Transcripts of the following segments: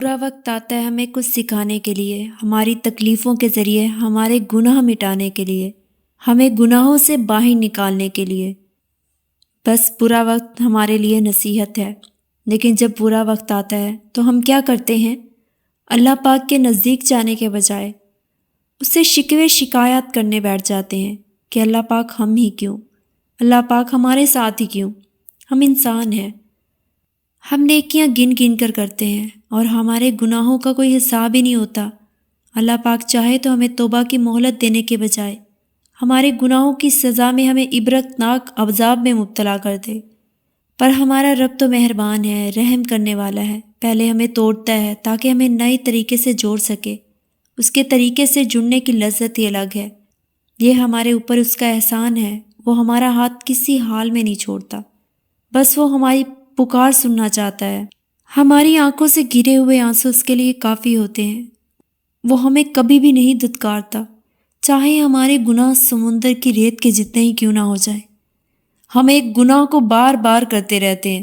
برا وقت آتا ہے ہمیں کچھ سکھانے کے لیے، ہماری تکلیفوں کے ذریعے ہمارے گناہ مٹانے کے لیے، ہمیں گناہوں سے باہر نکالنے کے لیے۔ بس برا وقت ہمارے لیے نصیحت ہے، لیکن جب برا وقت آتا ہے تو ہم کیا کرتے ہیں؟ اللہ پاک کے نزدیک جانے کے بجائے اس سے شکوے شکایات کرنے بیٹھ جاتے ہیں کہ اللہ پاک ہم ہی کیوں، اللہ پاک ہمارے ساتھ ہی کیوں، ہم انسان ہیں، ہم نیکیاں گن گن کر کرتے ہیں اور ہمارے گناہوں کا کوئی حساب ہی نہیں ہوتا۔ اللہ پاک چاہے تو ہمیں توبہ کی مہلت دینے کے بجائے ہمارے گناہوں کی سزا میں ہمیں عبرتناک عذاب میں مبتلا کر دے، پر ہمارا رب تو مہربان ہے، رحم کرنے والا ہے، پہلے ہمیں توڑتا ہے تاکہ ہمیں نئے طریقے سے جوڑ سکے۔ اس کے طریقے سے جڑنے کی لذت ہی الگ ہے، یہ ہمارے اوپر اس کا احسان ہے۔ وہ ہمارا ہاتھ کسی حال میں نہیں چھوڑتا، بس وہ ہماری پکار سننا چاہتا ہے۔ ہماری آنکھوں سے گرے ہوئے آنسو اس کے لیے کافی ہوتے ہیں، وہ ہمیں کبھی بھی نہیں دھتکارتا، چاہے ہمارے گناہ سمندر کی ریت کے جتنے ہی کیوں نہ ہو جائے۔ ہم ایک گناہ کو بار بار کرتے رہتے ہیں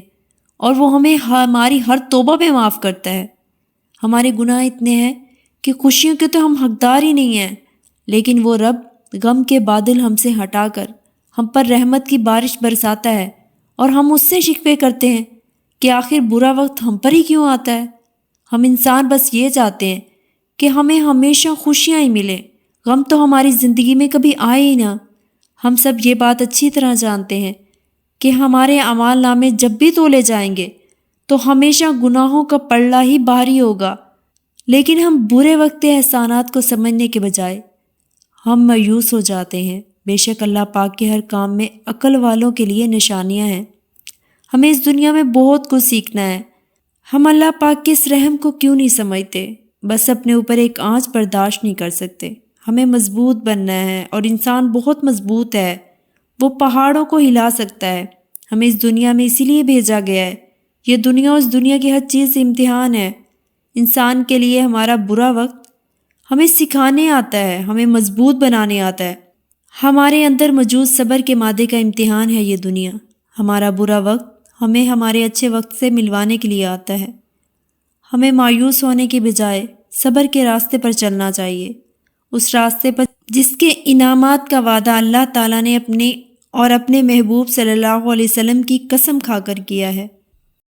اور وہ ہمیں ہماری ہر توبہ پہ معاف کرتا ہے۔ ہمارے گناہ اتنے ہیں کہ خوشیوں کے تو ہم حقدار ہی نہیں ہیں، لیکن وہ رب غم کے بادل ہم سے ہٹا کر ہم پر رحمت کی بارش برساتا ہے، اور ہم اس سے شکوے کرتے ہیں کہ آخر برا وقت ہم پر ہی کیوں آتا ہے۔ ہم انسان بس یہ چاہتے ہیں کہ ہمیں ہمیشہ خوشیاں ہی ملیں، غم تو ہماری زندگی میں کبھی آئے ہی نہ۔ ہم سب یہ بات اچھی طرح جانتے ہیں کہ ہمارے اعمال نامے جب بھی تولے جائیں گے تو ہمیشہ گناہوں کا پلڑا ہی بھاری ہوگا، لیکن ہم برے وقت احسانات کو سمجھنے کے بجائے ہم مایوس ہو جاتے ہیں۔ بے شک اللہ پاک کے ہر کام میں عقل والوں کے لیے نشانیاں ہیں۔ ہمیں اس دنیا میں بہت کچھ سیکھنا ہے۔ ہم اللہ پاک کے اس رحم کو کیوں نہیں سمجھتے؟ بس اپنے اوپر ایک آنچ برداشت نہیں کر سکتے۔ ہمیں مضبوط بننا ہے، اور انسان بہت مضبوط ہے، وہ پہاڑوں کو ہلا سکتا ہے۔ ہمیں اس دنیا میں اسی لیے بھیجا گیا ہے۔ یہ دنیا اس دنیا کی ہر چیز امتحان ہے۔ انسان کے لیے ہمارا برا وقت ہمیں سکھانے آتا ہے، ہمیں مضبوط بنانے آتا ہے۔ ہمارے اندر موجود صبر کے مادے کا امتحان ہے یہ دنیا۔ ہمارا برا وقت ہمیں ہمارے اچھے وقت سے ملوانے کے لیے آتا ہے۔ ہمیں مایوس ہونے کے بجائے صبر کے راستے پر چلنا چاہیے، اس راستے پر جس کے انعامات کا وعدہ اللہ تعالیٰ نے اپنے محبوب صلی اللہ علیہ وسلم کی قسم کھا کر کیا ہے۔